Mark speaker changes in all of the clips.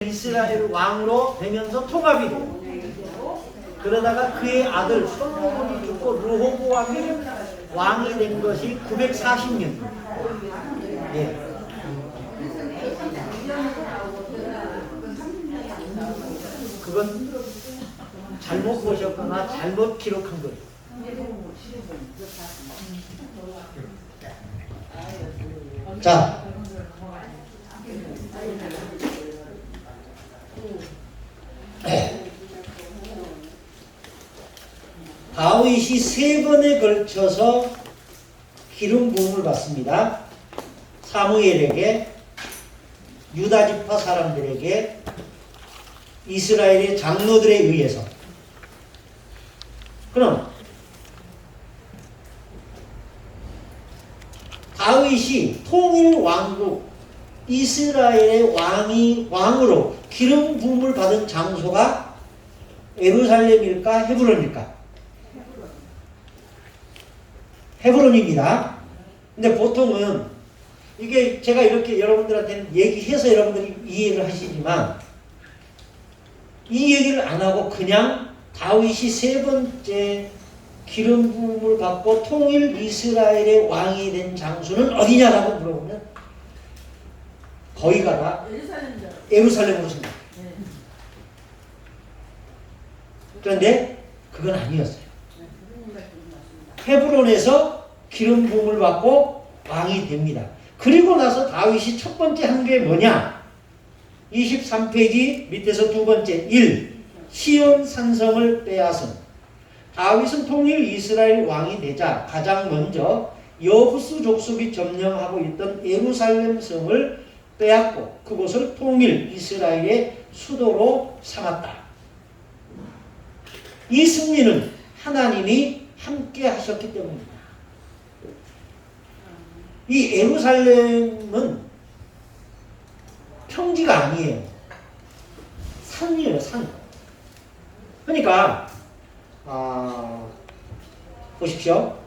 Speaker 1: 이스라엘 왕으로 되면서 통합이 돼요. 그러다가 그의 아들 솔로몬이 죽고 르호보암이 왕이 된 것이 940년. 예. 그건 잘못 보셨거나 잘못 기록한 거예요. 자, 다윗이 3번에 걸쳐서 기름 부음을 받습니다. 사무엘에게, 유다지파 사람들에게, 이스라엘의 장로들에 의해서. 그럼 다윗이 통일 왕국 이스라엘의 왕으로 기름 부음을 받은 장소가 예루살렘일까 헤브론일까? 헤브론입니다. 근데 보통은 이게 제가 이렇게 여러분들한테는 얘기해서 여러분들이 이해를 하시지만 이 얘기를 안 하고 그냥 다윗이 3번째 기름 부음을 받고 통일 이스라엘의 왕이 된 장소는 어디냐라고 물어보면 거기가 다 예루살렘으로 생각해요. 그런데 그건 아니었어요. 헤브론에서 기름 부음을 받고 왕이 됩니다. 그리고 나서 다윗이 첫 번째 한 게 뭐냐? 23페이지 밑에서 두 번째 1. 시온 산성을 빼앗은. 다윗은 통일 이스라엘 왕이 되자 가장 먼저 여부스 족속이 점령하고 있던 예루살렘 성을 빼앗고 그곳을 통일 이스라엘의 수도로 삼았다. 이 승리는 하나님이 함께 하셨기 때문입니다. 이 예루살렘은 평지가 아니에요. 산이에요, 산. 그러니까 보십시오.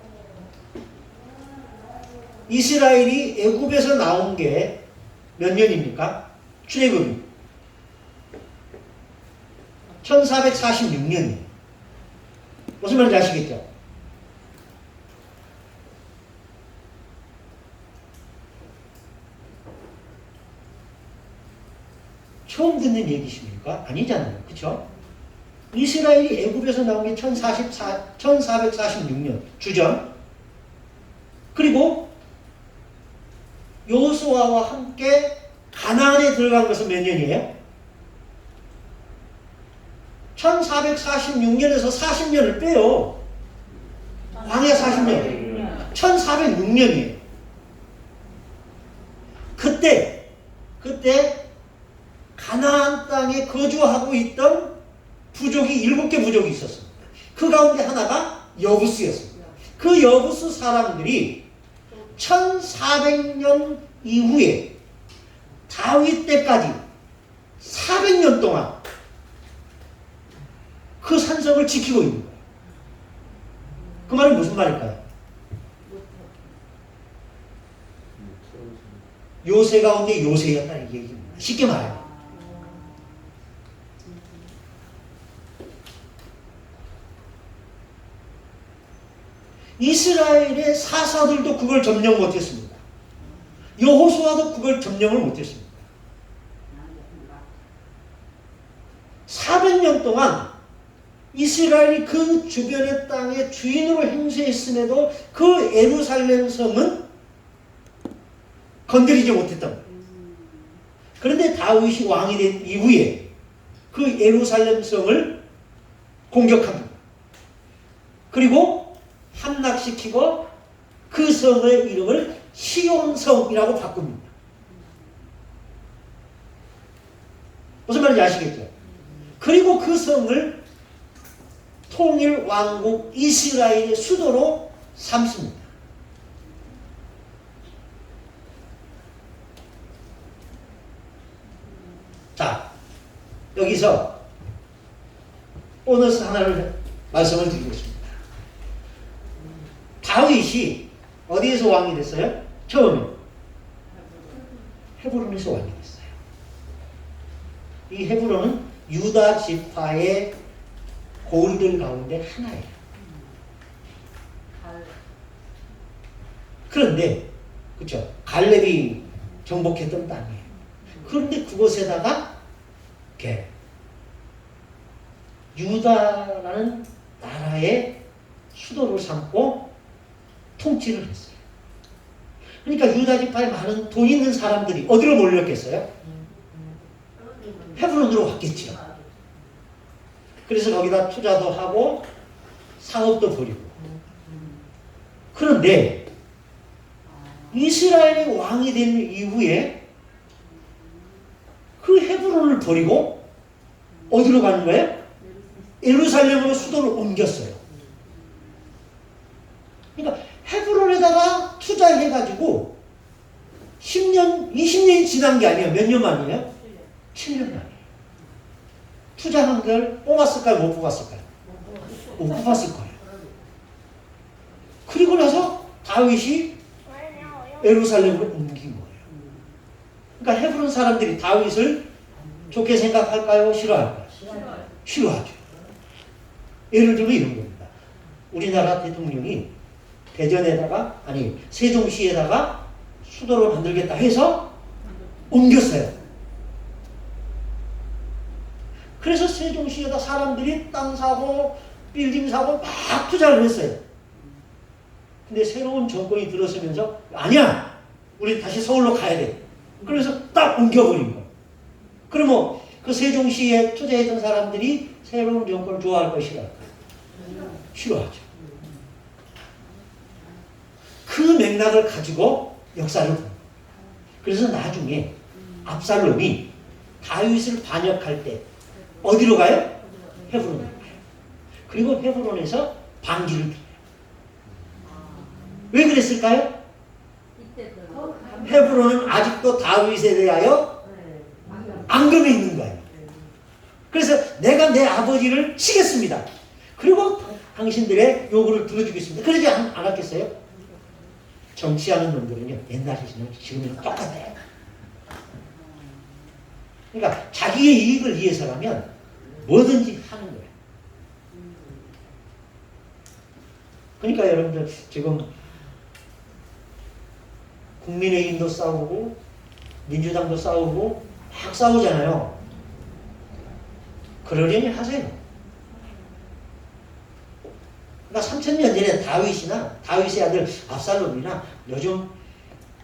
Speaker 1: 이스라엘이 애굽에서 나온 게 몇 년입니까? 출애굽이 1446년이에요. 무슨 말인지 아시겠죠? 처음 듣는 얘기십니까? 아니잖아요. 그렇죠? 이스라엘이 애굽에서 나온 게 1446년 주전. 그리고 여호수아와 함께 가나안에 들어간 것은 몇 년이에요? 1446년에서 40년을 빼요. 광야 40년. 1406년이에요. 그때 가나안 땅에 거주하고 있던 부족이 7개 부족이 있었습니다. 그 가운데 하나가 여부스였습니다. 그 여부스 사람들이 1400년 이후에 다윗 때까지 400년 동안 그 산성을 지키고 있는 거예요. 그 말은 무슨 말일까요? 요새 가운데 요새였다는 얘기입니다. 쉽게 말해요. 이스라엘의 사사들도 그걸 점령 못했습니다. 여호수아도 그걸 점령을 못했습니다. 400년 동안 이스라엘이 그 주변의 땅의 주인으로 행세했음에도 그 예루살렘 성은 건드리지 못했던 거예요. 그런데 다윗이 왕이 된 이후에 그 예루살렘 성을 공격합니다. 그리고 함락시키고 그 성의 이름을 시온성이라고 바꿉니다. 무슨 말인지 아시겠죠? 그리고 그 성을 통일 왕국 이스라엘의 수도로 삼습니다. 자, 여기서 보너스 하나를 말씀을 드리겠습니다. 다윗이 어디에서 왕이 됐어요? 처음에 헤브론에서 왕이 됐어요. 이 헤브론은 유다 지파의 고을들 가운데 하나예요. 그런데 그렇죠. 갈렙이 정복했던 땅이에요. 그런데 그곳에다가 이렇게 유다라는 나라의 수도를 삼고 통치를 했어요. 그러니까 유다 지파에 많은 돈 있는 사람들이 어디로 몰렸겠어요? 헤브론으로 왔겠죠. 그래서 거기다 투자도 하고 사업도 벌이고. 그런데 이스라엘이 왕이 된 이후에 그 헤브론을 버리고 어디로 가는 거예요? 예루살렘으로 수도를 옮겼어요. 그러니까 헤브론에다가 투자해가지고 10년, 20년이 지난 게 아니에요. 몇 년 만이에요? 7년 만이에요. 투자한 걸 뽑았을까요? 못 뽑았을까요? 못 뽑았을 거예요. 그리고 나서 다윗이 예루살렘으로 옮긴 거예요. 그러니까 헤브론 사람들이 다윗을 좋게 생각할까요? 싫어할까요? 싫어하죠. 예를 들면 이런 겁니다. 우리나라 대통령이 대전에다가 아니 세종시에다가 수도를 만들겠다 해서 옮겼어요. 그래서 세종시에다 사람들이 땅 사고 빌딩 사고 막 투자를 했어요. 근데 새로운 정권이 들어서면서 아니야! 우리 다시 서울로 가야 돼. 그래서 딱 옮겨버린 거예요. 그러면 그 세종시에 투자했던 사람들이 새로운 정권을 좋아할 것이라 싫어하죠. 그 맥락을 가지고 역사를 봅니다. 그래서 나중에 압살롬이 다윗을 반역할 때 어디로 가요? 헤브론으로 가요. 그리고 헤브론에서 반기를 드려요. 왜 그랬을까요? 헤브론은 아직도 다윗에 대하여 앙금이 있는 거예요. 그래서 내가 내 아버지를 치겠습니다. 그리고 당신들의 요구를 들어주겠습니다. 그러지 않았겠어요? 정치하는 놈들은요, 옛날이지만 지금은 똑같아요. 그러니까 자기의 이익을 위해서라면 뭐든지 하는 거예요. 그러니까 여러분들 지금 국민의힘도 싸우고 민주당도 싸우고 막 싸우잖아요. 그러려니 하세요. 그러니까 3000년 전에 다윗이나 다윗의 아들 압살롬이나 요즘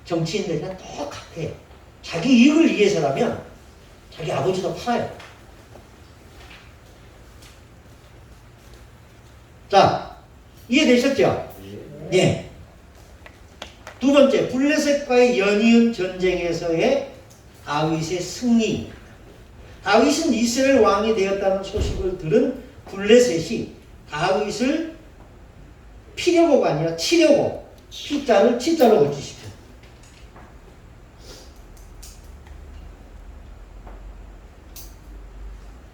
Speaker 1: 정치인들이나 똑같아요. 자기 이익을 위해서라면 자기 아버지도 팔아요. 자, 이해되셨죠? 네. 두 번째, 블레셋과의 연이은 전쟁에서의 다윗의 승리. 다윗은 이스라엘 왕이 되었다는 소식을 들은 블레셋이 다윗을 피려고가 아니라 치려고 피자를 치자로 고치십시오.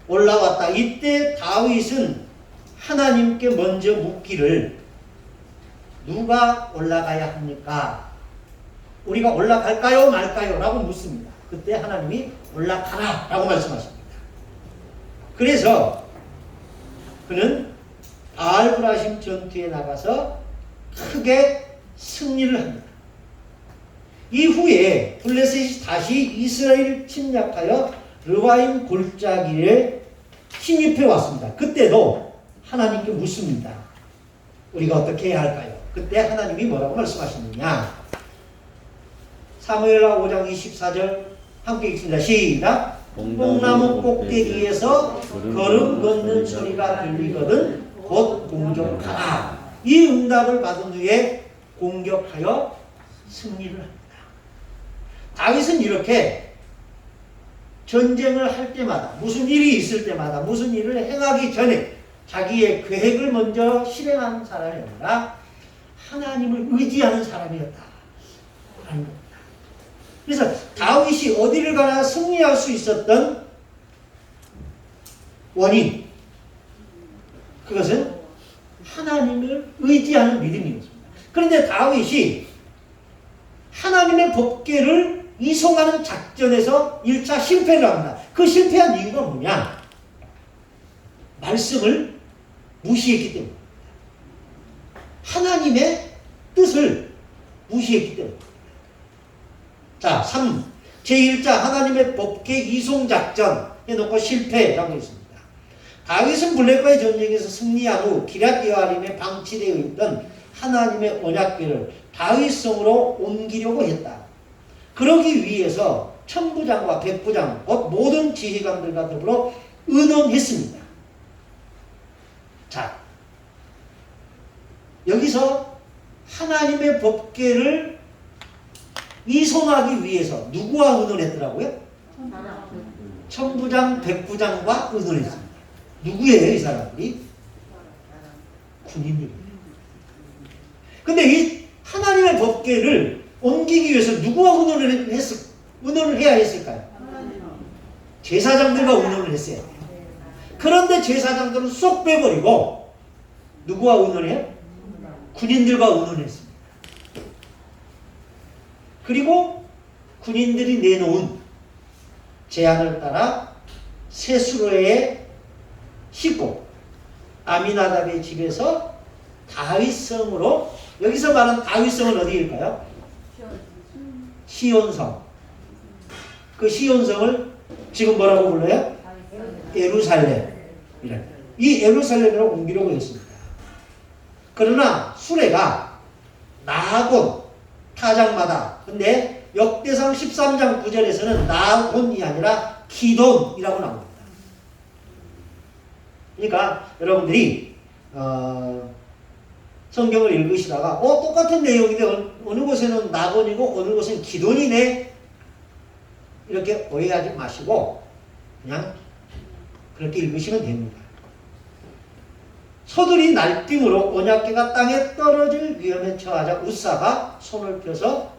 Speaker 1: 올라왔다. 이때 다윗은 하나님께 먼저 묻기를 누가 올라가야 합니까? 우리가 올라갈까요? 말까요? 라고 묻습니다. 그때 하나님이 올라가라 라고 말씀하십니다. 그래서 그는 바알브라심 전투에 나가서 크게 승리를 합니다. 이후에 블레셋이 다시 이스라엘을 침략하여 르바임 골짜기에 침입해 왔습니다. 그때도 하나님께 묻습니다. 우리가 어떻게 해야 할까요? 그때 하나님이 뭐라고 말씀하시느냐? 사무엘하 5장 24절 함께 읽습니다. 시작! 뽕나무 꼭대기에서 걸음 걷는 소리가 들리거든 곧 공격하라. 이 응답을 받은 후에 공격하여 승리를 합니다. 다윗은 이렇게 전쟁을 할 때마다 무슨 일이 있을 때마다 무슨 일을 행하기 전에 자기의 계획을 먼저 실행하는 사람이 아니라 하나님을 의지하는 사람이었다 하는 겁니다. 그래서 다윗이 어디를 가나 승리할 수 있었던 원인, 그것은 하나님을 의지하는 믿음이었습니다. 그런데 다윗이 하나님의 법궤를 이송하는 작전에서 1차 실패를 합니다. 그 실패한 이유가 뭐냐? 말씀을 무시했기 때문에. 하나님의 뜻을 무시했기 때문에. 자, 3. 제1자 하나님의 법계 이송작전 해놓고 실패라고 했습니다. 다윗은 블레과의 전쟁에서 승리한 후 기럇여아림에 방치되어 있던 하나님의 언약궤를 다윗성으로 옮기려고 했다. 그러기 위해서 천부장과 백부장, 곧 모든 지휘관들과 더불어 의논했습니다. 자, 여기서 하나님의 법궤를 이송하기 위해서 누구와 의논했더라고요? 천부장, 백부장과 의논했습니다. 누구예요, 이 사람들이? 군인들이에요. 근데 이 하나님의 법궤를 옮기기 위해서 누구와 의논을 해야 했을까요? 제사장들과 의논을 했어요. 그런데 제사장들은 쏙 빼버리고 누구와 의논해요? 군인들과 의논했습니다. 그리고 군인들이 내놓은 제안을 따라 세수로에 싣고 아미나답의 집에서 다윗성으로, 여기서 말하는 다윗성은 어디일까요? 시온성. 그 시온성을 지금 뭐라고 불러요? 예루살렘. 이 예루살렘으로 옮기려고 했습니다. 그러나 수레가 나곤 타장마다, 근데 역대상 13장 9절에서는 나곤이 아니라 기돈이라고 나옵니다. 그러니까 여러분들이 성경을 읽으시다가 똑같은 내용인데 어느 곳에는 나곤이고 어느 곳은 기돈이네, 이렇게 오해하지 마시고 그냥 그렇게 읽으시면 됩니다. 서둘이 날뛰므로 언약궤가 땅에 떨어질 위험에 처하자 우사가 손을 펴서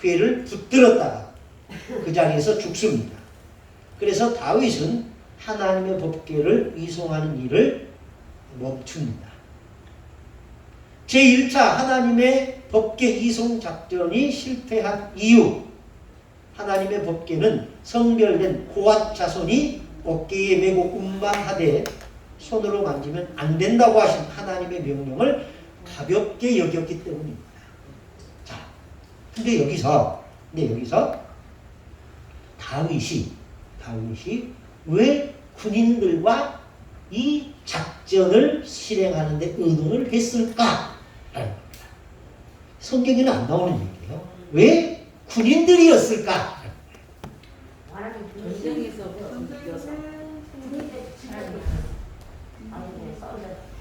Speaker 1: 궤를 붙들었다가 그 자리에서 죽습니다. 그래서 다윗은 하나님의 법궤를 이송하는 일을 멈춥니다. 제1차 하나님의 법궤 이송 작전이 실패한 이유, 하나님의 법궤는 성별된 고앗 자손이 어깨에 메고 운반하되 손으로 만지면 안 된다고 하신 하나님의 명령을 가볍게 여겼기 때문입니다. 자, 근데 여기서 다윗이 왜 군인들과 이 작전을 실행하는 데 의논을 했을까? 라는 겁니다. 성경에는 안 나오는 얘기예요. 왜 군인들이었을까?
Speaker 2: 전쟁에서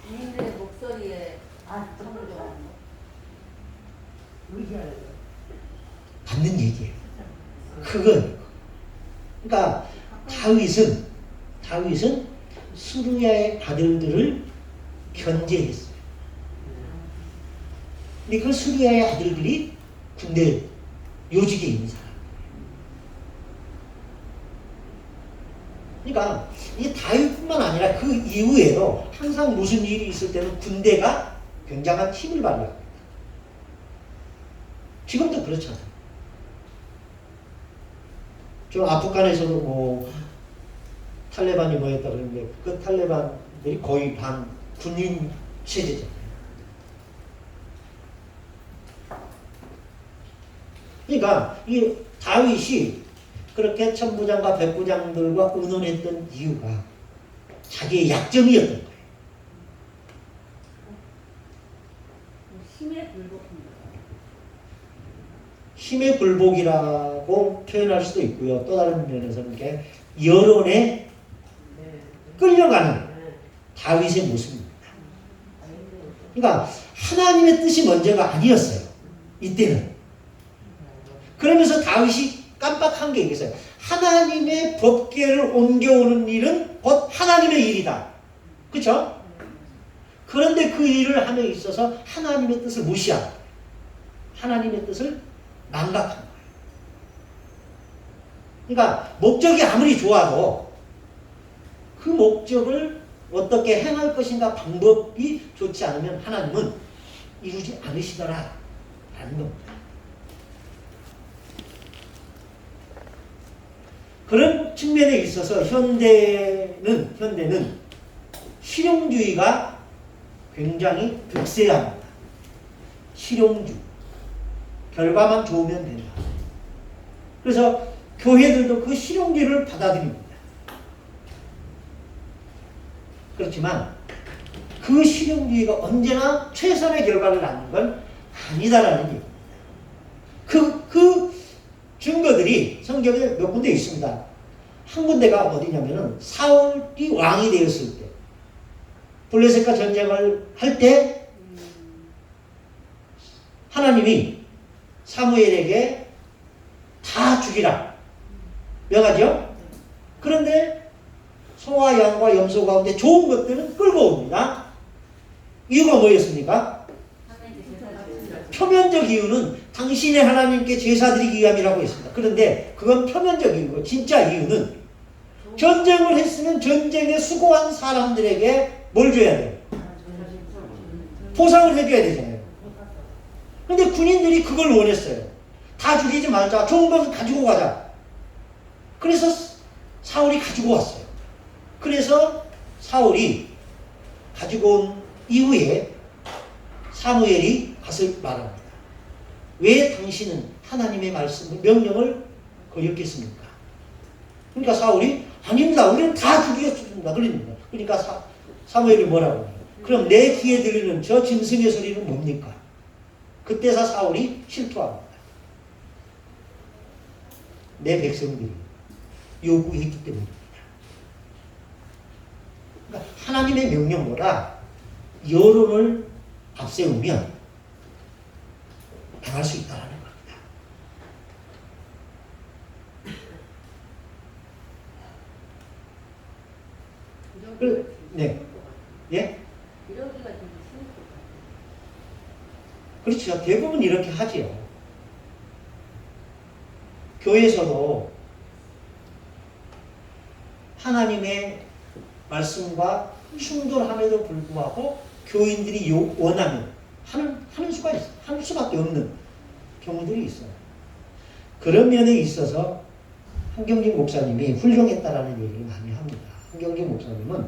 Speaker 2: 군인들의 목소리에
Speaker 1: 받는 얘기예요. 그건 그러니까 다윗은 수르야의 아들들을 견제했어요. 근데 그 수르야의 아들들이 군대 요직에 있는 사람. 그러니까 이 다윗뿐만 아니라 그 이후에도 항상 무슨 일이 있을 때는 군대가 굉장한 힘을 발휘합니다. 지금도 그렇잖아요. 저 아프간에서도 뭐 탈레반이 뭐였다 그러는데 그 탈레반들이 거의 반 군인 체제잖아요. 그러니까 이 다윗이 그렇게 천부장과 백부장들과 의논했던 이유가 자기의 약점이었던 거예요. 힘의 굴복이라고 표현할 수도 있고요. 또 다른 면에서는 이렇게 여론에 끌려가는 다윗의 모습입니다. 그러니까 하나님의 뜻이 먼저가 아니었어요. 이때는. 그러면서 다윗이 깜빡한 게 있어요. 하나님의 법궤를 옮겨오는 일은 곧 하나님의 일이다. 그렇죠? 그런데 그 일을 함에 있어서 하나님의 뜻을 무시하고 하나님의 뜻을 망각한 거예요. 그러니까 목적이 아무리 좋아도 그 목적을 어떻게 행할 것인가 방법이 좋지 않으면 하나님은 이루지 않으시더라 라는 겁니다. 그런 측면에 있어서 현대는 실용주의가 굉장히 득세합니다. 실용주의. 결과만 좋으면 된다. 그래서 교회들도 그 실용주의를 받아들입니다. 그렇지만 그 실용주의가 언제나 최선의 결과를 낳는 건 아니다라는 얘기입니다. 그 증거들이 성경에 몇 군데 있습니다. 한 군데가 어디냐면은 사울이 왕이 되었을 때, 블레셋과 전쟁을 할 때 하나님이 사무엘에게 다 죽이라 명하죠. 그런데 소와 양과 염소 가운데 좋은 것들은 끌고 옵니다. 이유가 뭐였습니까? 표면적 이유는 당신의 하나님께 제사 드리기 위함이라고 했습니다. 그런데 그건 표면적 이유고 진짜 이유는 전쟁을 했으면 전쟁에 수고한 사람들에게 뭘 줘야 돼요? 보상을 해줘야 되잖아요. 그런데 군인들이 그걸 원했어요. 다 죽이지 말자. 좋은 것을 가지고 가자. 그래서 사울이 가지고 왔어요. 그래서 사울이 가지고 온 이후에 사무엘이 가서 말합니다. 왜 당신은 하나님의 말씀을 명령을 거역했습니까? 그러니까 사울이 아닙니다. 우리는 다 죽이겠습니다. 그러니까 사무엘이 뭐라고 해요? 그럼 내 귀에 들리는 저 짐승의 소리는 뭡니까? 그때서 사울이 실토합니다. 내 백성들이 요구했기 때문입니다. 그러니까 하나님의 명령보다 여론을 앞세우면 당할 수 있다는 겁니다. 네. 예? 그렇죠. 대부분 이렇게 하지요. 교회에서도 하나님의 말씀과 충돌함에도 불구하고 교인들이 원하면 하는 수가 있어요. 할 수밖에 없는 경우들이 있어요. 그런 면에 있어서 한경진 목사님이 훌륭했다라는 얘기를 많이 합니다. 한경진 목사님은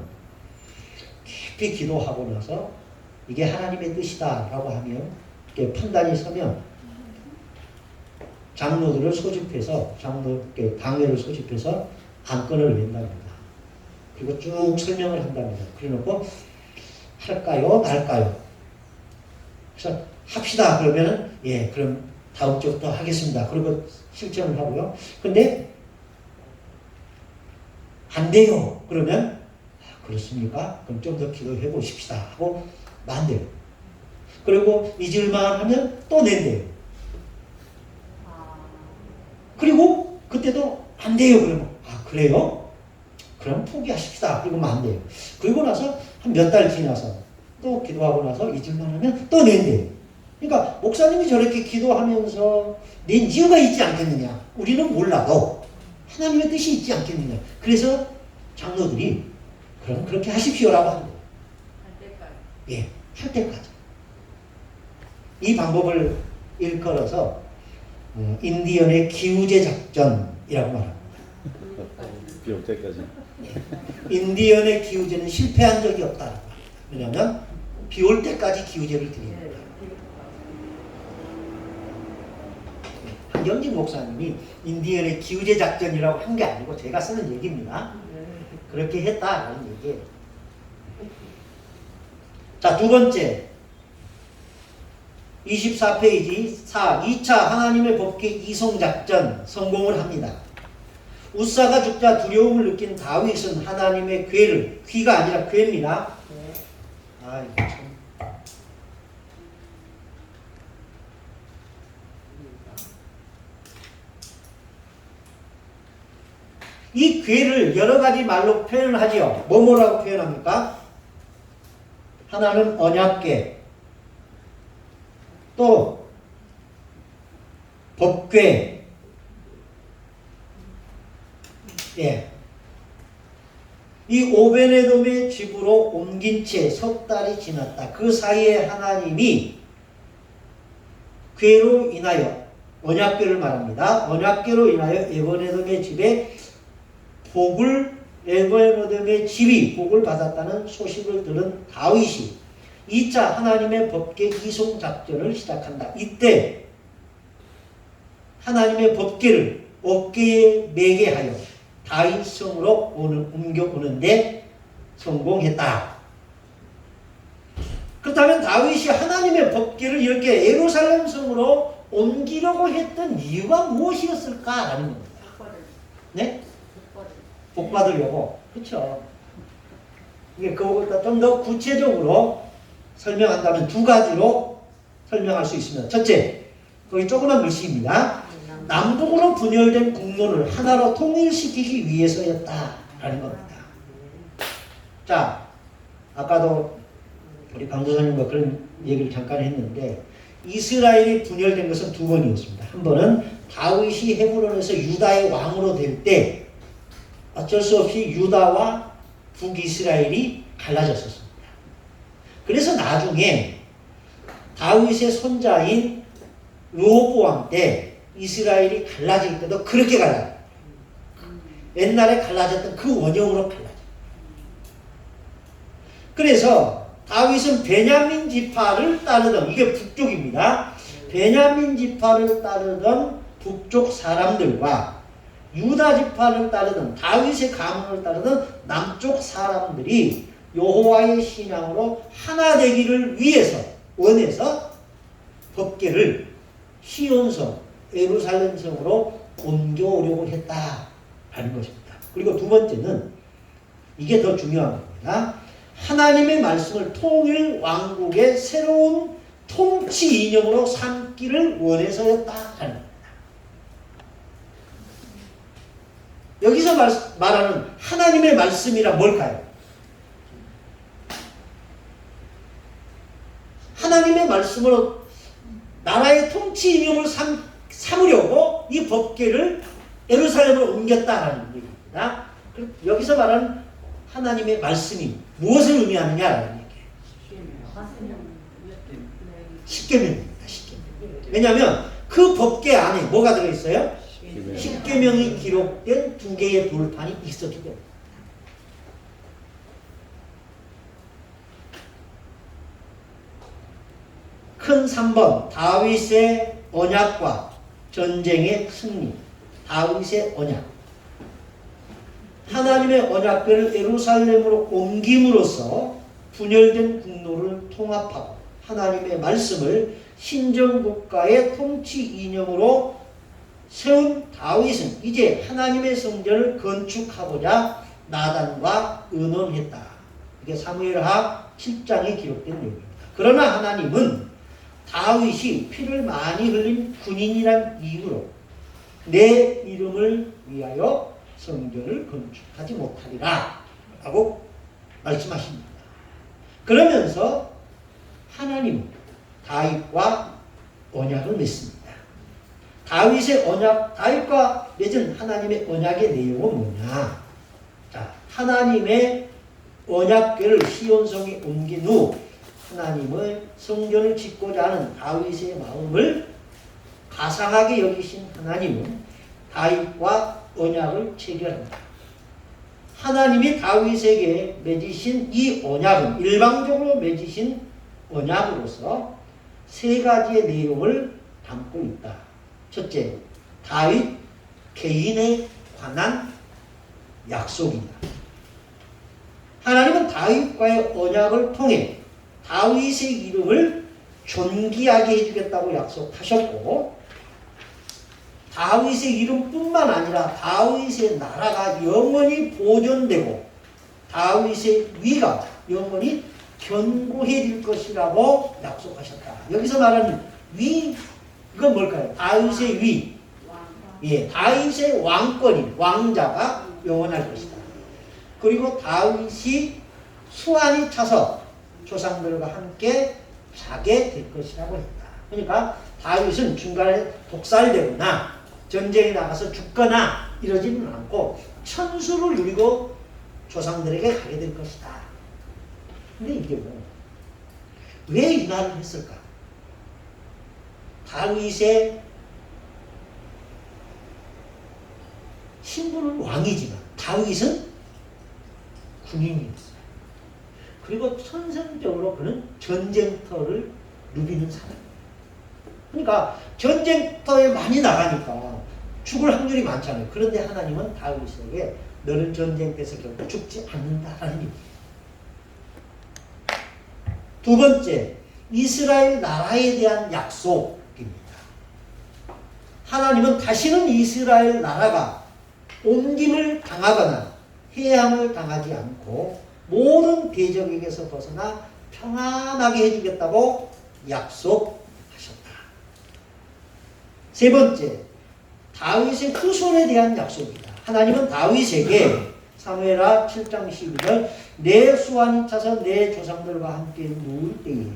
Speaker 1: 깊이 기도하고 나서 이게 하나님의 뜻이다라고 하면 이렇게 판단이 서면 장로들을 소집해서 당회를 소집해서 안건을 낸답니다. 그리고 쭉 설명을 한답니다. 그래놓고 할까요? 말까요? 그래서 합시다. 그러면은 예, 그럼 다음 주부터 하겠습니다. 그리고 실천을 하고요. 근데 안 돼요. 그러면 그렇습니까? 그럼 좀 더 기도해 보십시다. 하고 만대요. 그리고 잊을만 하면 또 낸대요. 그리고 그때도 안 돼요. 그러면 그래요? 그럼 포기하십시다. 그리고 만대요. 그리고 나서 한 몇 달 지나서 또 기도하고 나서 잊을만 하면 또 낸대요. 그러니까 목사님이 저렇게 기도하면서 낸 이유가 있지 않겠느냐. 우리는 몰라도 하나님의 뜻이 있지 않겠느냐. 그래서 장로들이 그럼 그렇게 하십시오라고 합니다.
Speaker 2: 할 때까지.
Speaker 1: 예, 할 때까지. 이 방법을 일컬어서 인디언의 기우제 작전이라고 말합니다.
Speaker 3: 비올 때까지.
Speaker 1: 인디언의 기우제는 실패한 적이 없다. 왜냐하면 비 올 때까지 기우제를 드립니다. 한경진 목사님이 인디언의 기우제 작전이라고 한 게 아니고 제가 쓰는 얘기입니다. 그렇게 했다라는 얘기예요. 자, 두 번째 24페이지 2차 하나님의 법궤 이송작전 성공을 합니다. 우사가 죽자 두려움을 느낀 다윗은 하나님의 궤를, 귀가 아니라 궤입니다. 이거 참. 이 궤를 여러 가지 말로 표현을 하지요. 뭐라고 표현합니까? 하나는 언약궤, 또 법궤, 예. 이 오베네돔의 집으로 옮긴 채 석 달이 지났다. 그 사이에 하나님이 궤로 인하여, 언약궤를 말합니다. 언약궤로 인하여 오베네돔의 집에 복을 에브라임의 집이 복을 받았다는 소식을 들은 다윗이 2차 하나님의 법궤 이송 작전을 시작한다. 이때 하나님의 법궤를 어깨에 매게 하여 다윗 성으로 옮겨오는데 성공했다. 그렇다면 다윗이 하나님의 법궤를 이렇게 예루살렘 성으로 옮기려고 했던 이유가 무엇이었을까라는 겁니다. 네? 복 받으려고. 그렇죠. 이게 그것보다 좀 더 구체적으로 설명한다면 두 가지로 설명할 수 있습니다. 첫째, 거기 조그만 글씨입니다. 남북으로 분열된 국론을 하나로 통일시키기 위해서였다라는 겁니다. 자, 아까도 우리 강도사님과 그런 얘기를 잠깐 했는데 이스라엘이 분열된 것은 두 번이었습니다. 한 번은 다윗이 헤브론에서 유다의 왕으로 될 때 어쩔 수 없이 유다와 북이스라엘이 갈라졌었습니다. 그래서 나중에 다윗의 손자인 르호보암 때 이스라엘이 갈라질 때도 그렇게 갈라요. 옛날에 갈라졌던 그 원형으로 갈라져요. 그래서 다윗은 베냐민 지파를 따르던, 이게 북쪽입니다. 베냐민 지파를 따르던 북쪽 사람들과 유다 지파를 따르던 다윗의 가문을 따르던 남쪽 사람들이 여호와의 신앙으로 하나 되기를 위해서 원해서 법궤를 시온성, 예루살렘 성으로 옮겨오려고 했다라는 것입니다. 그리고 두 번째는 이게 더 중요한 겁니다. 하나님의 말씀을 통일 왕국의 새로운 통치 이념으로 삼기를 원해서였다라는 겁니다. 여기서 말하는 하나님의 말씀이라 뭘까요? 하나님의 말씀으로 나라의 통치 이념을 삼으려고 이 법궤를 예루살렘으로 옮겼다라는 얘기입니다. 여기서 말하는 하나님의 말씀이 무엇을 의미하느냐라는 얘기예요. 십계명입니다. 십계명. 왜냐하면 그 법궤 안에 뭐가 들어있어요? 십계명이 기록된 두 개의 돌판이 있었기 때문에. 큰 3번 다윗의 언약과 전쟁의 승리. 다윗의 언약. 하나님의 언약궤를 예루살렘으로 옮김으로써 분열된 국노를 통합하고 하나님의 말씀을 신정국가의 통치 이념으로 세운 다윗은 이제 하나님의 성전을 건축하고자 나단과 의논했다. 이게 사무엘하 7장에 기록된 내용입니다. 그러나 하나님은 다윗이 피를 많이 흘린 군인이란 이유로 내 이름을 위하여 성전을 건축하지 못하리라 라고 말씀하십니다. 그러면서 하나님은 다윗과 언약을 맺습니다. 다윗의 언약, 다윗과 맺은 하나님의 언약의 내용은 뭐냐? 자, 하나님의 언약궤를 시온성에 옮긴 후 하나님의 성전을 짓고자 하는 다윗의 마음을 가상하게 여기신 하나님은 다윗과 언약을 체결합니다. 하나님이 다윗에게 맺으신 이 언약은 일방적으로 맺으신 언약으로서 세 가지의 내용을 담고 있다. 첫째, 다윗 개인에 관한 약속이다. 하나님은 다윗과의 언약을 통해 다윗의 이름을 존귀하게 해주겠다고 약속하셨고 다윗의 이름뿐만 아니라 다윗의 나라가 영원히 보존되고 다윗의 위가 영원히 견고해질 것이라고 약속하셨다. 여기서 말하는 위, 이건 뭘까요? 다윗의 위. 예, 다윗의 왕권이, 왕자가 영원할 것이다. 그리고 다윗이 수완이 차서 조상들과 함께 자게 될 것이라고 했다. 그러니까 다윗은 중간에 독살되거나 전쟁에 나가서 죽거나 이러지는 않고 천수를 누리고 조상들에게 가게 될 것이다. 근데 이게 왜 이 말을 했을까? 다윗의 신분은 왕이지만 다윗은 군인이었어요. 그리고 천성적으로 그는 전쟁터를 누비는 사람이에요. 그러니까 전쟁터에 많이 나가니까 죽을 확률이 많잖아요. 그런데 하나님은 다윗에게 너는 전쟁터에서 결코 죽지 않는다라는 얘기예요. 두 번째, 이스라엘 나라에 대한 약속입니다. 하나님은 다시는 이스라엘 나라가 옮김을 당하거나 해함을 당하지 않고 모든 대적에게서 벗어나 평안하게 해주겠다고 약속하셨다. 세 번째, 다윗의 후손에 대한 약속이다. 하나님은 다윗에게 사무엘하 7장 12절 내 수완이 차서 내 조상들과 함께 누울 때에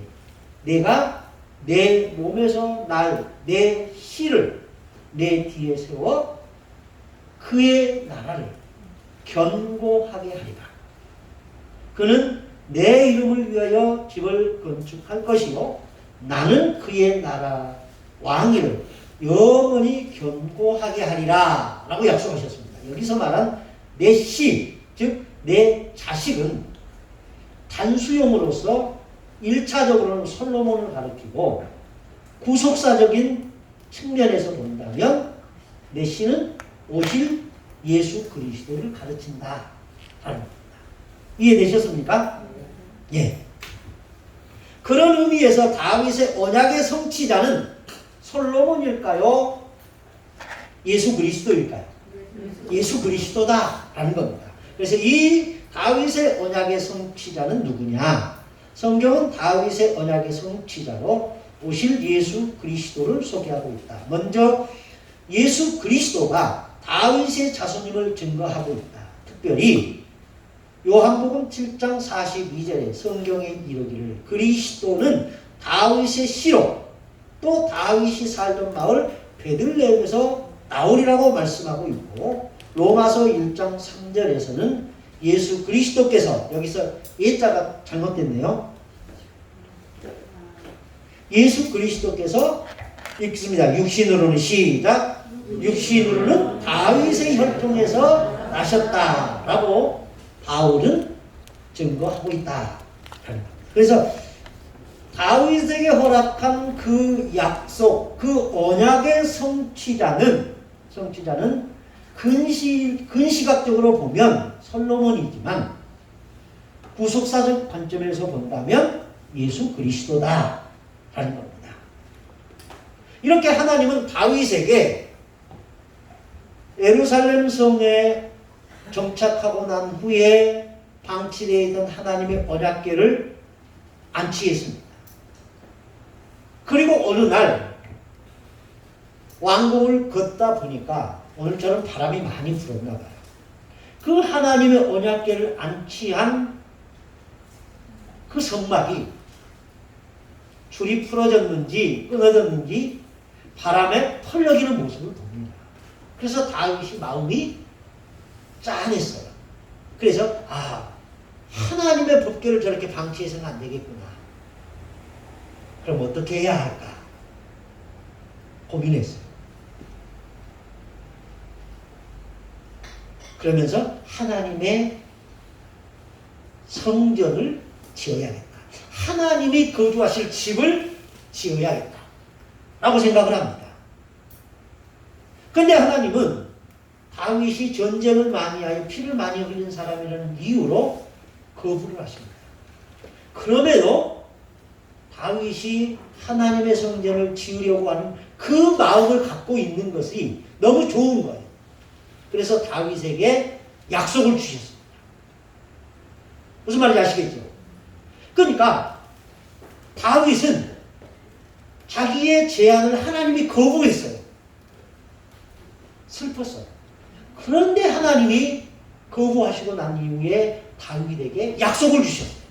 Speaker 1: 내가 내 몸에서 날 내 씨를 내 뒤에 세워 그의 나라를 견고하게 하리라. 그는 내 이름을 위하여 집을 건축할 것이요 나는 그의 나라 왕위를 영원히 견고하게 하리라 라고 약속하셨습니다. 여기서 말한 내 씨, 즉 내 자식은 단수용으로서 1차적으로는 솔로몬을 가리키고 구속사적인 측면에서 본다면 내 씨는 오실 예수 그리스도를 가르친다 라는 겁니다. 이해되셨습니까? 예. 그런 의미에서 다윗의 언약의 성취자는 솔로몬일까요? 예수 그리스도일까요? 예수 그리스도다라는 겁니다. 그래서 이 다윗의 언약의 성취자는 누구냐? 성경은 다윗의 언약의 성취자로 오실 예수 그리스도를 소개하고 있다. 먼저 예수 그리스도가 다윗의 자손임을 증거하고 있다. 특별히 요한복음 7장 42절에 성경에 이르기를 그리스도는 다윗의 씨로 또 다윗이 살던 마을 베들레헴에서 나오리라고 말씀하고 있고 로마서 1장 3절에서는 예수 그리스도께서 여기서 예자가 잘못됐네요. 예수 그리스도께서 읽습니다. 육신으로는 시작. 육신으로는 다윗의 혈통에서 나셨다라고 바울은 증거하고 있다. 그래서 다윗에게 허락한 그 약속, 그 언약의 성취자는 근시각적으로 보면 솔로몬이지만 구속사적 관점에서 본다면 예수 그리스도다라는 겁니다. 이렇게 하나님은 다윗에게 예루살렘 성에 정착하고 난 후에 방치되어 있던 하나님의 언약궤를 안치했습니다. 그리고 어느 날 왕궁을 걷다 보니까 오늘처럼 바람이 많이 불었나 봐요. 그 하나님의 언약궤를 안치한 그 성막이 줄이 풀어졌는지 끊어졌는지 바람에 펄럭이는 모습을 봅니다. 그래서 다윗이 마음이 짠했어요. 그래서 하나님의 법궤를 저렇게 방치해서는 안 되겠구나. 그럼 어떻게 해야 할까? 고민했어요. 그러면서 하나님의 성전을 지어야겠다. 하나님이 거주하실 집을 지어야겠다. 라고 생각을 합니다. 그런데 하나님은 다윗이 전쟁을 많이 하여 피를 많이 흘린 사람이라는 이유로 거부를 하십니다. 그럼에도 다윗이 하나님의 성전을 지으려고 하는 그 마음을 갖고 있는 것이 너무 좋은 거예요. 그래서 다윗에게 약속을 주셨습니다. 무슨 말인지 아시겠죠? 그러니까 다윗은 자기의 제안을 하나님이 거부했어요. 슬펐어요. 그런데 하나님이 거부하시고 난 이후에 다윗에게 약속을 주셨어요.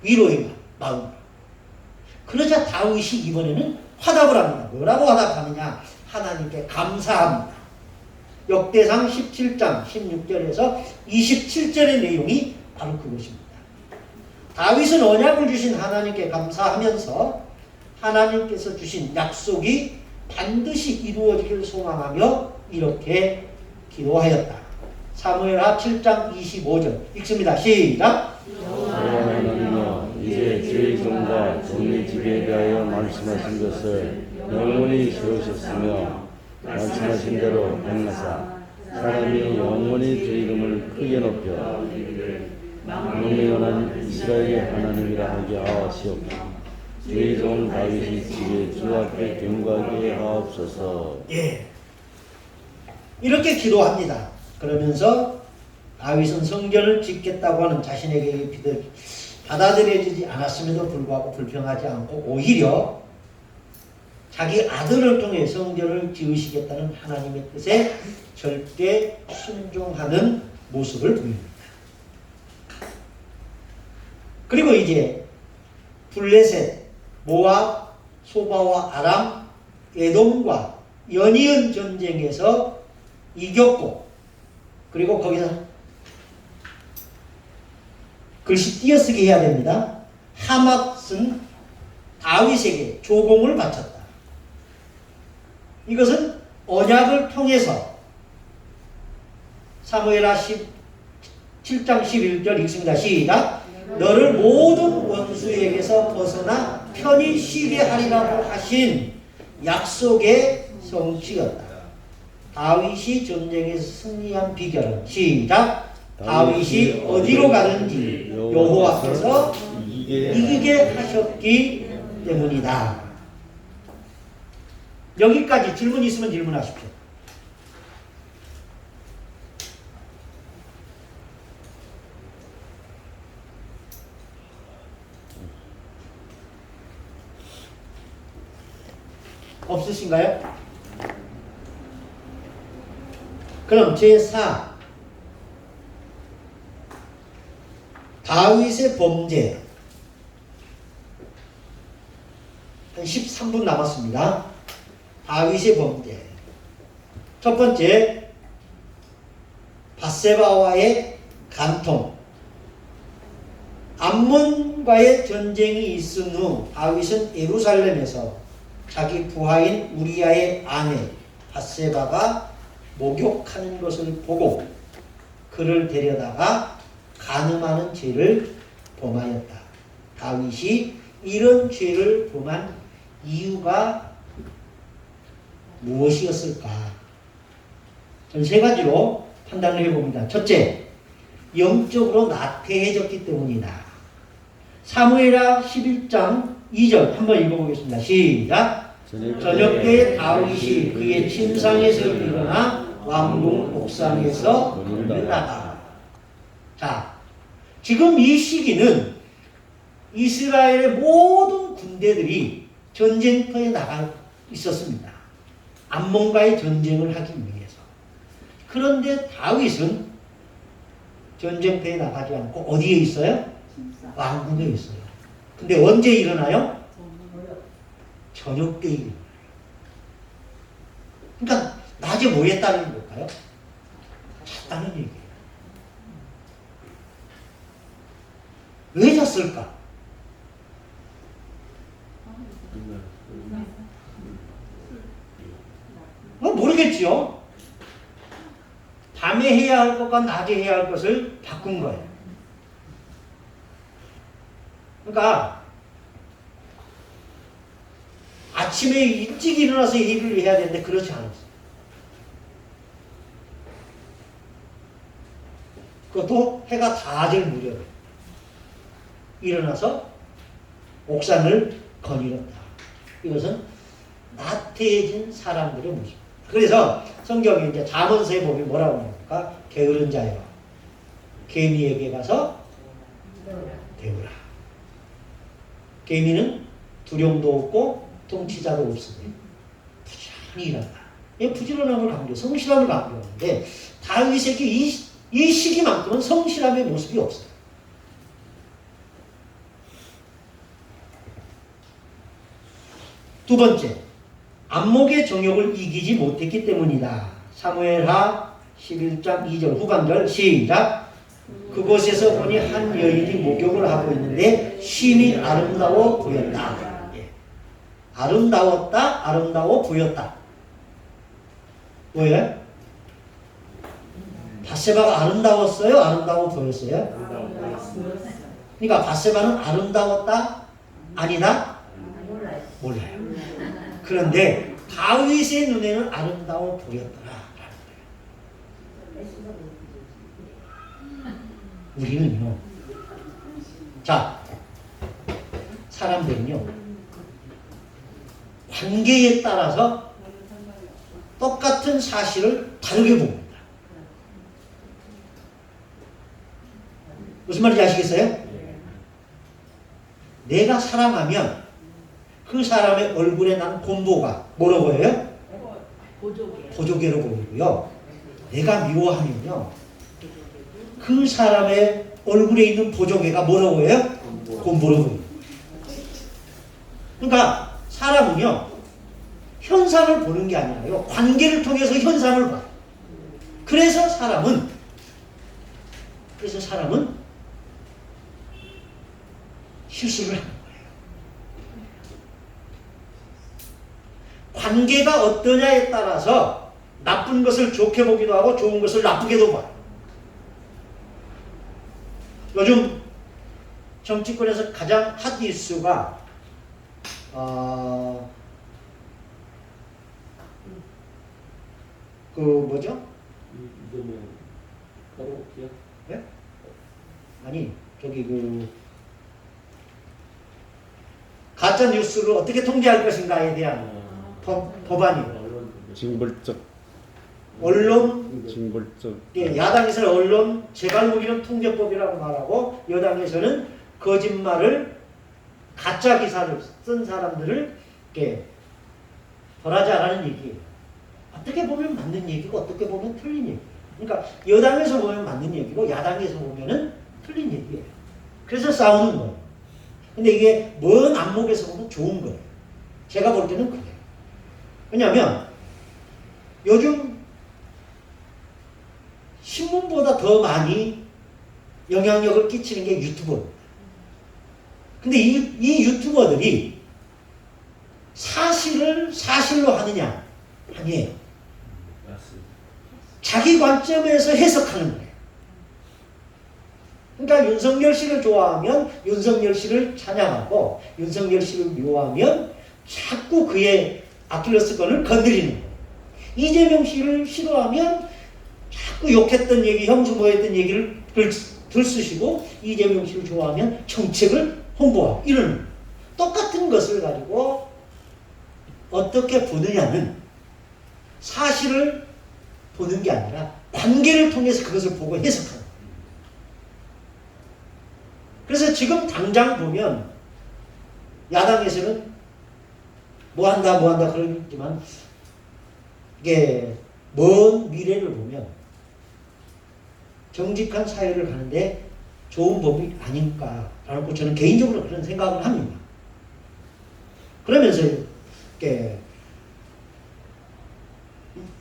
Speaker 1: 위로의 마음으로. 그러자 다윗이 이번에는 화답을 합니다. 뭐라고 화답하느냐? 하나님께 감사합니다. 역대상 17장 16절에서 27절의 내용이 바로 그것입니다. 다윗은 언약을 주신 하나님께 감사하면서 하나님께서 주신 약속이 반드시 이루어지길 소망하며 이렇게 기도하였다. 사무엘하 7장 25절 읽습니다. 시작.
Speaker 3: 여호와 하나님여 이제 저희 종과 종의 집에 대하여 말씀하신 것을 영원히 세우셨으며 말씀하신 대로 행하사 사람이 영원히 주 이름을 크게 높여 영원한 이스라엘의 하나님이라 하게 하시옵소서. 주의 종 다윗이 집에 주 앞에 경고하게 하옵소서.
Speaker 1: 예. 이렇게 기도합니다. 그러면서 다윗은 성전을 짓겠다고 하는 자신에게 기도를 받아들여지지 않았음에도 불구하고 불평하지 않고 오히려 자기 아들을 통해 성전을 지으시겠다는 하나님의 뜻에 절대 순종하는 모습을 보입니다. 그리고 이제 블레셋, 모압, 소바와 아람, 에돔과 연이은 전쟁에서 이겼고, 그리고 거기서 글씨 띄어쓰기 해야 됩니다. 하맛은 다윗에게 조공을 바쳤다. 이것은 언약을 통해서 사무엘하 7장 11절 읽습니다. 시작. 너를 모든 원수에게서 벗어나 편히 쉬게 하리라고 하신 약속의 성취였다. 다윗이 전쟁에서 승리한 비결은 시작. 다윗이 어디로 가든지 여호와께서 이기게 하셨기 때문이다. 여기까지 질문 있으면 질문하십시오. 없으신가요? 그럼 제4 다윗의 범죄. 한 13분 남았습니다. 다윗의 범죄. 첫 번째, 밧세바와의 간통. 암몬과의 전쟁이 있은 후 다윗은 예루살렘에서 자기 부하인 우리아의 아내 밧세바가 목욕하는 것을 보고 그를 데려다가 간음하는 죄를 범하였다. 다윗이 이런 죄를 범한 이유가 무엇이었을까? 저는 세 가지로 판단을 해봅니다. 첫째, 영적으로 나태해졌기 때문이다. 사무엘하 11장 2절 한번 읽어보겠습니다. 시작. 저녁 때 다윗이 그의 침상에서 일어나 왕궁 옥상에서 걸으다가. 자, 지금 이 시기는 이스라엘의 모든 군대들이 전쟁터에 나가 있었습니다. 암몬과의 전쟁을 하기 위해서. 그런데 다윗은 전쟁터에 나가지 않고 어디에 있어요? 왕궁에 있어요. 근데 언제 일어나요? 저녁 때 일어나요. 그러니까 낮에 뭐 했다는 걸까요? 잤다는 얘기예요. 왜 잤을까? 모르겠지요. 밤에 해야 할 것과 낮에 해야 할 것을 바꾼 거예요. 그러니까 아침에 일찍 일어나서 일을 해야 되는데 그렇지 않았어요. 그것도 해가 다 질 무렵에 일어나서 옥상을 거닐었다. 이것은 나태해진 사람들의 모습. 그래서 성경에 이제 잠언서에 보면 뭐라고 합니까? 게으른 자여, 개미에게 가서 배우라. 개미는 두려움도 없고 통치자도 없으니 부지런히 일한다. 부지런함을 강조, 성실함을 강조하는데 다윗에게 이 시기만큼은 성실함의 모습이 없어요. 두 번째, 안목의 정욕을 이기지 못했기 때문이다. 사무엘하 11장 2절 후반절 시작. 그곳에서 보니 한 여인이 목욕을 하고 있는데 심히 아름다워 보였다. 예. 아름다웠다, 아름다워 보였다. 뭐예요? 밧세바가 아름다웠어요? 아름다워 보였어요? 그러니까 밧세바는 아름다웠다? 아니다? 몰라요. 그런데 다윗의 눈에는 아름다워 보였더라. 우리는요. 자, 사람들은요. 관계에 따라서 똑같은 사실을 다르게 봅니다. 무슨 말인지 아시겠어요? 내가 사랑하면 그 사람의 얼굴에 난 곰보가 뭐로 보여요? 보조개로 보이고요. 내가 미워하면요. 그 사람의 얼굴에 있는 보조개가 뭐로 보여요? 곰보로 보여요. 그러니까 사람은요. 현상을 보는 게 아니라요. 관계를 통해서 현상을 봐요. 그래서 사람은 실수를 하는 거예요. 관계가 어떠냐에 따라서 나쁜 것을 좋게 보기도 하고 좋은 것을 나쁘게도 봐요. 요즘 정치권에서 가장 핫 이슈가 그 뭐죠? 네? 아니 저기 그 가짜 뉴스를 어떻게 통제할 것인가에 대한 법안이에요.
Speaker 3: 징벌적
Speaker 1: 언론
Speaker 3: 징벌적
Speaker 1: 야당에서는 언론 재발물이론 통제법이라고 말하고 여당에서는 거짓말을 가짜 기사를 쓴 사람들을 이렇게 벌하지 않는 얘기예요. 어떻게 보면 맞는 얘기고 어떻게 보면 틀린 얘기. 그러니까 여당에서 보면 맞는 얘기고 야당에서 보면은 틀린 얘기예요. 그래서 싸우는 거예요. 근데 이게 먼 안목에서 보면 좋은 거예요. 제가 볼 때는 그래요. 왜냐하면 요즘 신문보다 더 많이 영향력을 끼치는 게 유튜버입니다. 근데 이 유튜버들이 사실을 사실로 하느냐? 아니에요. 자기 관점에서 해석하는 거예요. 그러니까 윤석열 씨를 좋아하면 윤석열 씨를 찬양하고 윤석열 씨를 미워하면 자꾸 그의 아킬레스건을 건드리는 거예요. 이재명 씨를 싫어하면 자꾸 욕했던 얘기, 형수모했던 얘기를 들쓰시고 이재명 씨를 좋아하면 정책을 홍보하고 이런 똑같은 것을 가지고 어떻게 보느냐는 사실을 보는 게 아니라 관계를 통해서 그것을 보고 해석하는 거예요. 그래서 지금 당장 보면 야당에서는 뭐한다 그러지만 이게 먼 미래를 보면 정직한 사회를 가는데 좋은 법이 아닌가라고 저는 개인적으로 그런 생각을 합니다. 그러면서 이렇게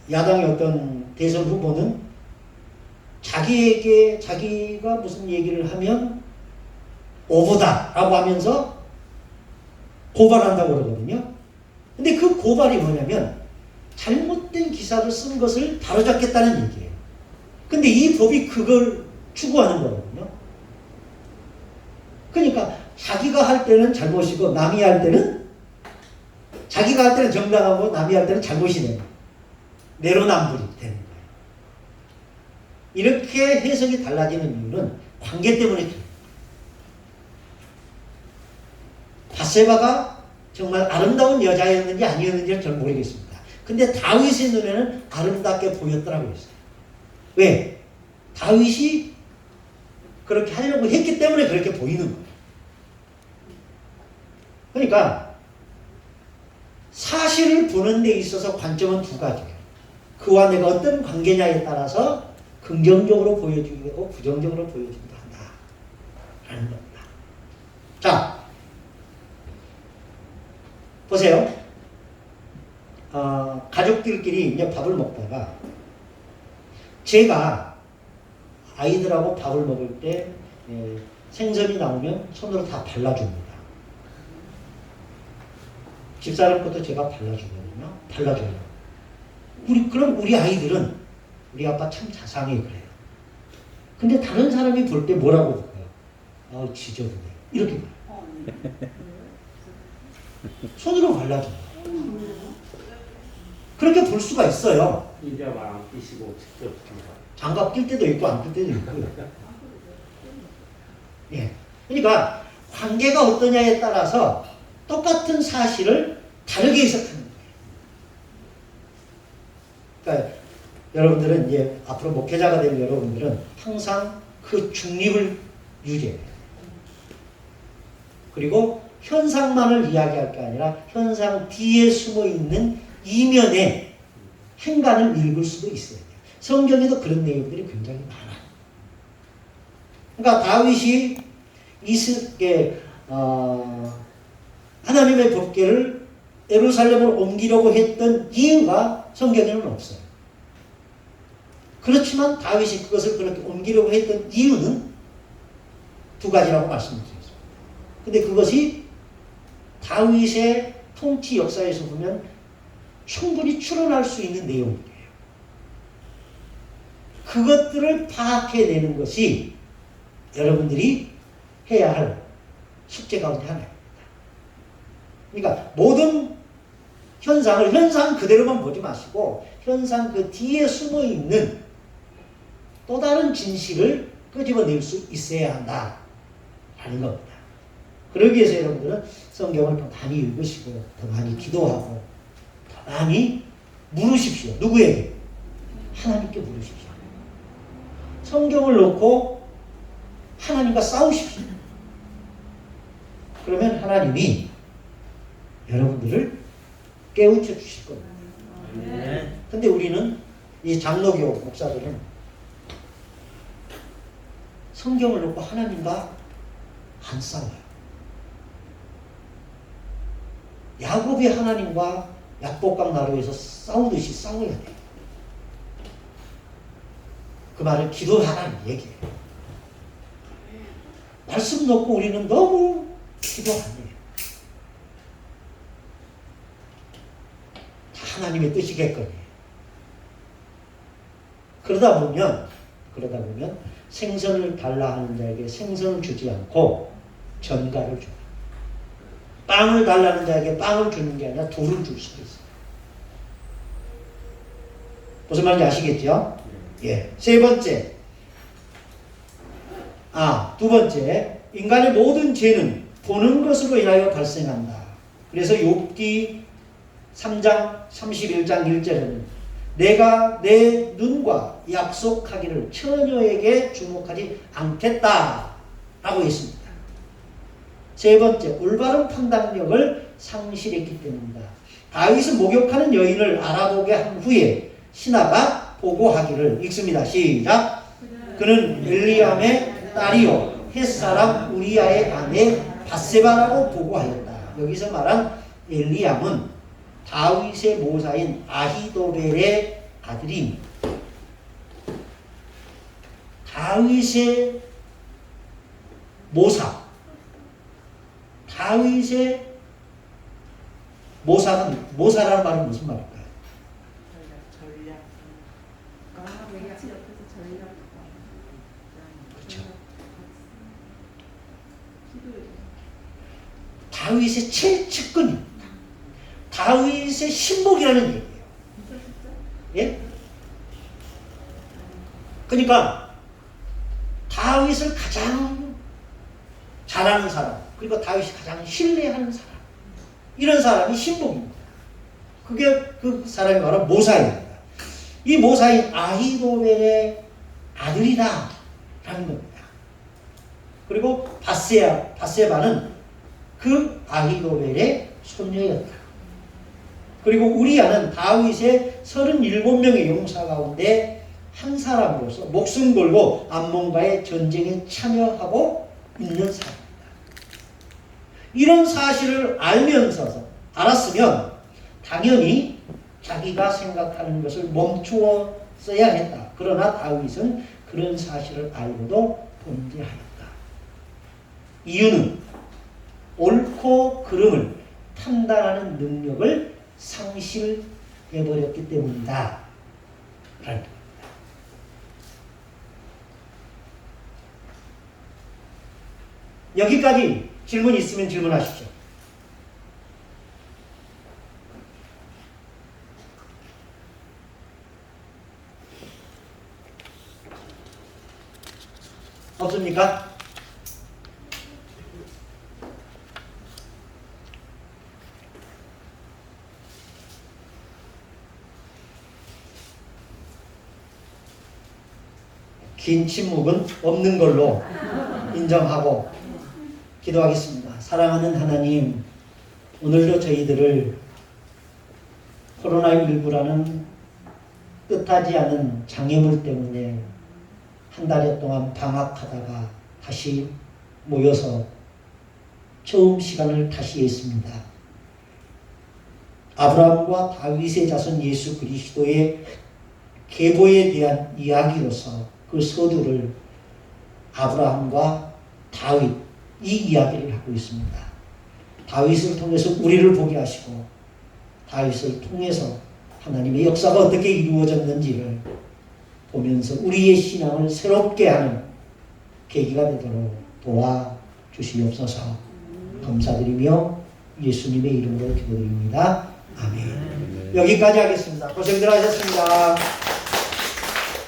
Speaker 1: 야당의 어떤 대선 후보는 자기가 무슨 얘기를 하면 오보다라고 하면서 고발한다고 그러거든요. 근데 그 고발이 뭐냐면 잘못된 기사를 쓴 것을 바로잡겠다는 얘기예요. 근데 이 법이 그걸 추구하는 거거든요. 그러니까 자기가 할 때는 잘못이고 남이 할 때는 자기가 할 때는 정당하고 남이 할 때는 잘못이 되는 거예요. 내로남불이 되는 거예요. 이렇게 해석이 달라지는 이유는 관계 때문에 그래요. 밧세바가 정말 아름다운 여자였는지 아니었는지는 잘 모르겠습니다. 근데 다윗의 눈에는 아름답게 보였더라고 했어요. 왜? 다윗이 그렇게 하려고 했기 때문에 그렇게 보이는 거예요. 그러니까 사실을 보는 데 있어서 관점은 두 가지예요. 그와 내가 어떤 관계냐에 따라서 긍정적으로 보여주기도 하고 부정적으로 보여주기도 한다. 라는 겁니다. 자, 보세요. 가족들끼리 이제 밥을 먹다가 제가 아이들하고 밥을 먹을 때 생선이 나오면 손으로 다 발라줍니다. 집사람 것도 제가 발라주거든요. 발라줘요. 그럼 우리 아이들은 우리 아빠 참 자상해 그래요. 근데 다른 사람이 볼 때 뭐라고 볼까요? 아, 지저분해. 이렇게 봐요. 손으로 발라줘. 그렇게 볼 수가 있어요.
Speaker 4: 인자만 안 끼시고 직접
Speaker 1: 장갑 낄 때도 있고 안 낄 때도 있고. 예. 그러니까 관계가 어떠냐에 따라서 똑같은 사실을 다르게 해석하는 거예요. 그러니까 여러분들은 이제 앞으로 목회자가 될 여러분들은 항상 그 중립을 유지해요. 그리고 현상만을 이야기할 게 아니라 현상 뒤에 숨어 있는 이면의 행간을 읽을 수도 있어야 돼요. 성경에도 그런 내용들이 굉장히 많아요. 그러니까 다윗이 하나님의 법궤를 예루살렘으로 옮기려고 했던 이유가 성경에는 없어요. 그렇지만 다윗이 그것을 그렇게 옮기려고 했던 이유는 두 가지라고 말씀드렸습니다. 근데 그것이 다윗의 통치 역사에서 보면 충분히 추론할 수 있는 내용이에요. 그것들을 파악해내는 것이 여러분들이 해야 할 숙제 가운데 하나입니다. 그러니까 모든 현상을 현상 그대로만 보지 마시고 현상 그 뒤에 숨어있는 또 다른 진실을 끄집어낼 수 있어야 한다라는 겁니다. 그러기 위해서 여러분들은 성경을 더 많이 읽으시고 더 많이 기도하고 더 많이 물으십시오. 누구에게? 하나님께 물으십시오. 성경을 놓고 하나님과 싸우십시오. 그러면 하나님이 여러분들을 깨우쳐 주실 겁니다. 근데 우리는 이 장로교 목사들은 성경을 놓고 하나님과 안 싸워요. 야곱이 하나님과 약복강 나루에서 싸우듯이 싸워야 돼요. 그 말을 기도하라는 얘기예요. 말씀 놓고 우리는 너무 기도 안 해요. 다 하나님의 뜻이겠거니. 그러다 보면 생선을 달라 하는 자에게 생선을 주지 않고 전갈을 줘요. 빵을 달라는 자에게 빵을 주는 게 아니라 돌을 줄 수도 있어요. 무슨 말인지 아시겠죠? 예. 세 번째. 두 번째. 인간의 모든 죄는 보는 것으로 인하여 발생한다. 그래서 욥기 3장 31장 1절에는 내가 내 눈과 약속하기를 처녀에게 주목하지 않겠다 라고 했습니다. 세 번째, 올바른 판단력을 상실했기 때문이다. 다윗은 목욕하는 여인을 알아보게 한 후에 신하가 보고하기를 읽습니다. 시작. 그는 엘리암의 딸이요 햇사람 우리아의 아내 밧세바라고 보고하였다. 여기서 말한 엘리암은 다윗의 모사인 아히도벨의 아들입니다. 다윗의 모사라는 말은 무슨 말일까요? 그렇죠. 다윗의 최측근입니다. 다윗의 신복이라는 얘기예요. 예? 그러니까 다윗을 가장 잘하는 사람, 그리고 다윗이 가장 신뢰하는 사람, 이런 사람이 신복입니다. 그게 그 사람이 바로 모사입니다. 이 모사인 아히도벨의 아들이다 라는 겁니다. 그리고 밧세바는 그 아히도벨의 손녀였다. 그리고 우리아는 다윗의 37명의 용사 가운데 한 사람으로서 목숨 걸고 암몬과의 전쟁에 참여하고 있는 사람입니다. 이런 사실을 알았으면 당연히 자기가 생각하는 것을 멈추었어야 했다. 그러나 다윗은 그런 사실을 알고도 범죄하였다. 이유는 옳고 그름을 판단하는 능력을 상실해버렸기 때문이다. 여기까지 질문 있으면 질문하십시오. 없습니까? 긴 침묵은 없는 걸로 인정하고 기도하겠습니다. 사랑하는 하나님, 오늘도 저희들을 코로나19라는 뜻하지 않은 장애물 때문에 한 달여 동안 방학하다가 다시 모여서 처음 시간을 다시 했습니다. 아브라함과 다윗의 자손 예수 그리스도의 계보에 대한 이야기로서 그 서두를 아브라함과 다윗 이 이야기를 하고 있습니다. 다윗을 통해서 우리를 보게 하시고 다윗을 통해서 하나님의 역사가 어떻게 이루어졌는지를 보면서 우리의 신앙을 새롭게 하는 계기가 되도록 도와주시옵소서. 감사드리며 예수님의 이름으로 기도드립니다. 아멘. 여기까지 하겠습니다. 고생들 하셨습니다.